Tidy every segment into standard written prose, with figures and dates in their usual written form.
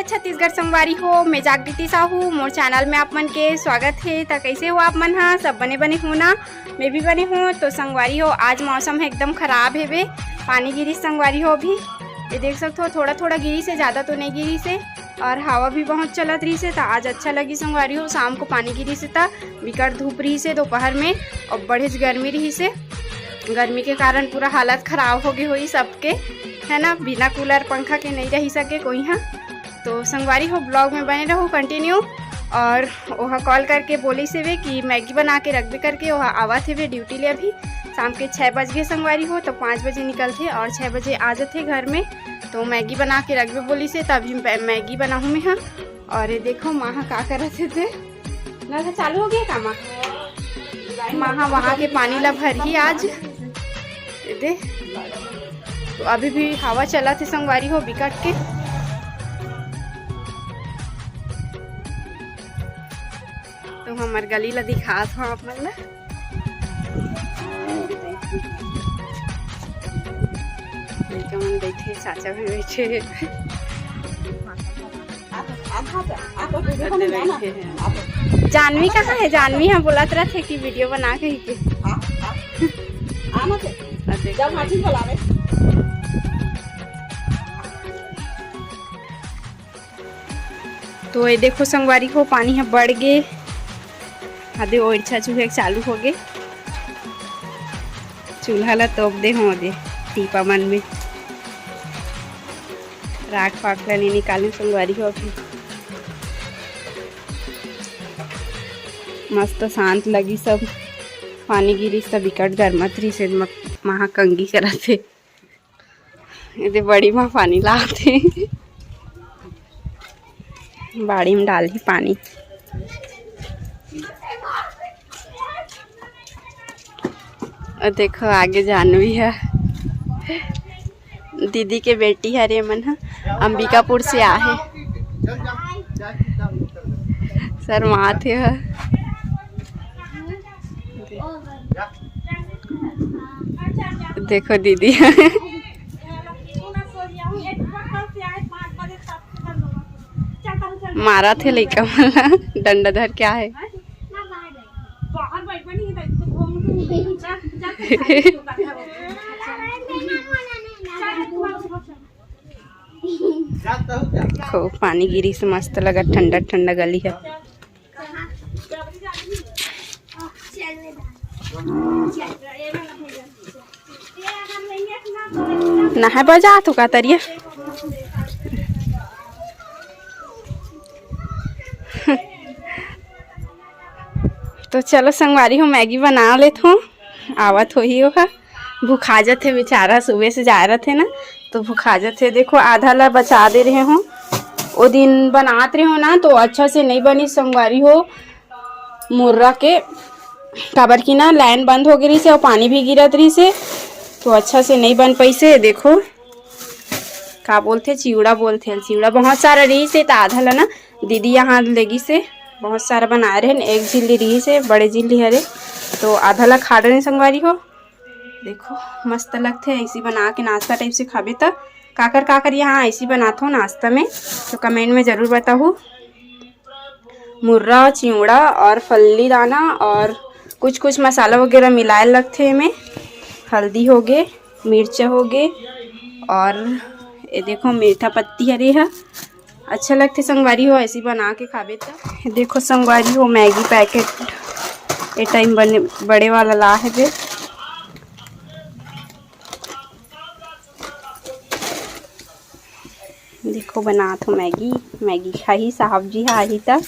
छत्तीसगढ़ संगवारी हो। मैं जागृति साहू, मोर चैनल में आप मन के स्वागत है। तो कैसे हो आप मन? हाँ, सब बने हो ना? मैं भी बने हूँ। तो संगवारी हो, आज मौसम है एकदम ख़राब है बे, पानी गिरी संगवारी हो। अभी ये देख सकते हो, थोड़ा थोड़ा गिरी से, ज़्यादा तो नहीं गिरी से, और हवा भी बहुत चलत रही से। तो आज अच्छा लगी संगवारी हो। शाम को पानी गिरी से था, बिकट धूप रही से दोपहर में, और बड़े गर्मी रही से। गर्मी के कारण पूरा हालत ख़राब हो गई हुई सबके, है ना। बिना कूलर पंखा के नहीं रह सके कोई। हाँ, तो संगवारी हो, ब्लॉग में बने रहो कंटिन्यू। और वह कॉल करके बोली से वे कि मैगी बना के रख भी करके वह आवा थे वे ड्यूटी ले। अभी शाम के 6 बज गए संगवारी हो, तो 5 बजे निकलते और 6 बजे आ जाते घर में। तो मैगी बना के रख भी बोली से, तभी मैगी बनाऊँ मैं। हाँ, और ये देखो माँ का कर रहे थे ना, चालू हो गया का माँ वहाँ के पानी ला भर ही आज दे। तो अभी भी हवा चला थे संगवारी हो बिकट के। तो हमार गली ला दिखा था आप मन ला। मन बैठे, चाचा भी बैठे, जानवी कहाँ है? जानवी हम बोलत रहे थे कि वीडियो बना के तो ये देखो संगवारी हो, पानी है बढ़ गए। आधे ओरछा चूल्हे चालू हो गए, चूल्हा ला तोप दे हो दे टीपा मन में राख फाक ला नहीं निकाले संगवारी हो। अभी मस्त शांत लगी, सब पानी गिरी सब बिकट गर्मत रही से महा कंगी करा थे। ये बड़ी माँ पानी लाते बाड़ी में डाल ही पानी। और देखो आगे जानवी है, दीदी के बेटी है रे मन, अंबिकापुर से आहे शर्मा थे। देखो दीदी मारा थे लइका वाला डंडा धर क्या है। खूब पानी गिरी से मस्त लगा, ठंडा ठंडा गली है। नहा बजा तो का तरिया तो चलो संगवारी हो, मैगी बना लेत हूँ। आवत हो ही होगा, भूखा जाते बेचारा, सुबह से जा रहे थे ना, तो भूखा जाते। देखो आधा ला बचा दे रहे हो, वो दिन बनात रहे हो ना, तो अच्छा से नहीं बनी संगवारी हो मुर्रा के, काबर की ना लाइन बंद हो गई से और पानी भी गिरत रही से, तो अच्छा से नहीं बन पाई से। देखो का बोलते, चिवड़ा बोलते, चिवड़ा बहुत सारा रही से। तो आधा ला ना दीदी यहाँ लेगी से बहुत सारा बना रहे हैं, एक झिल्ली रही से, बड़े झिल्ली हरे, तो आधा ला खा रहे संगवारी हो। देखो मस्त लगते है ऐसी बना के, नाश्ता टाइप से खाबे। तो काकर यहाँ ऐसी बनाता हूँ नाश्ता में, तो कमेंट में ज़रूर बताओ। मुर्रा, चिवड़ा और फल्ली दाना और कुछ कुछ मसाला वगैरह मिलाए लगते में। हल्दी हो गए, मिर्च हो गए, और ये देखो मीठा पत्ती हरी है। अच्छा लगते संगवारी हो ऐसी बना के खाबे। तो देखो संगवारी हो, मैगी पैकेट ये टाइम बड़े वाला ला है बे। देखो बना तो मैगी खाही साहब जी आई था।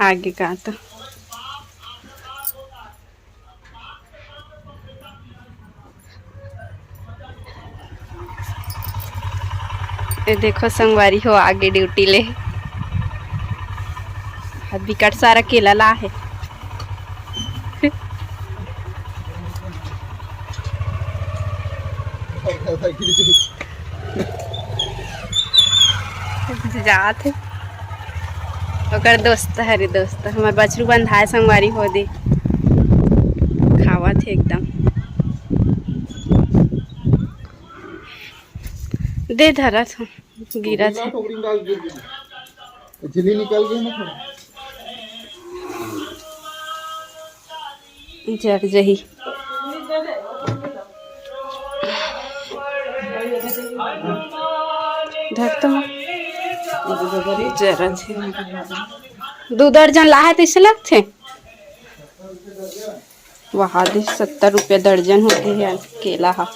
आगे का तो ये देखो संगवारी हो, आगे ड्यूटी ले बिकट सारा केला ला है। जात है ओकर दोस्त हरे दोस्त हमार बछरू बंधाए संगवारी हो दे खावा थे एकदम। दे धरा था गिरा था। झिल्ली निकल गई ना थोड़ा। जर जही धर तो जरा दो दर्जन लाए तो इसे लगते वहाँ दे 70 रुपये दर्जन होते हैं केला हा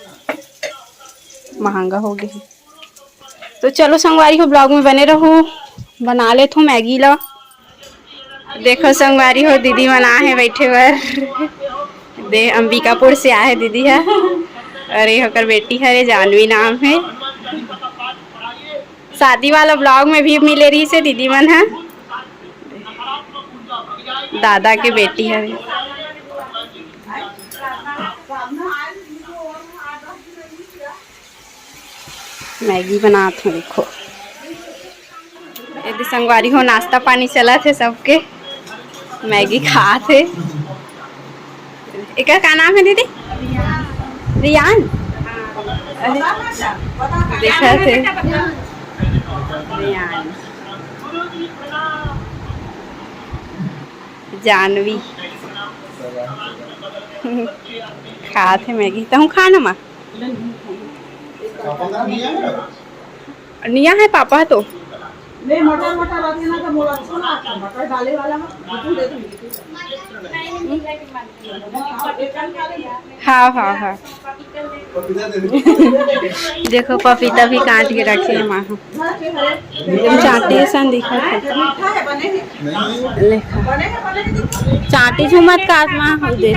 महंगा हो गया। तो चलो संगवारी हो ब्लॉग में बने रहो। बना ले तो मैगी ला। देखो संगवारी हो दीदी बना है बैठे हुए दे अंबिकापुर से आए दीदी है और ये होकर बेटी है जानवी नाम है। शादी वाला ब्लॉग में भी मिले रही से दीदी मन है दादा के बेटी है। मैगी बनाते हैं देखो। यदि संगवारी हो नाश्ता पानी चला थे सबके मैगी खा थे। एक का नाम है दीदी? रियान। देखा थे रियान जानवी खा थे मैगी तो खाना माँ निया है पापा तो नहीं मटर मटर रहती ना तो मोला अच्छा लगता है मटर डाले वाला में बिल्कुल दे दूंगी। हाँ हाँ हाँ देखो पपीता भी काट के रखे है माँ चाटे सन दिखा चाटे जो मत काट माँ दे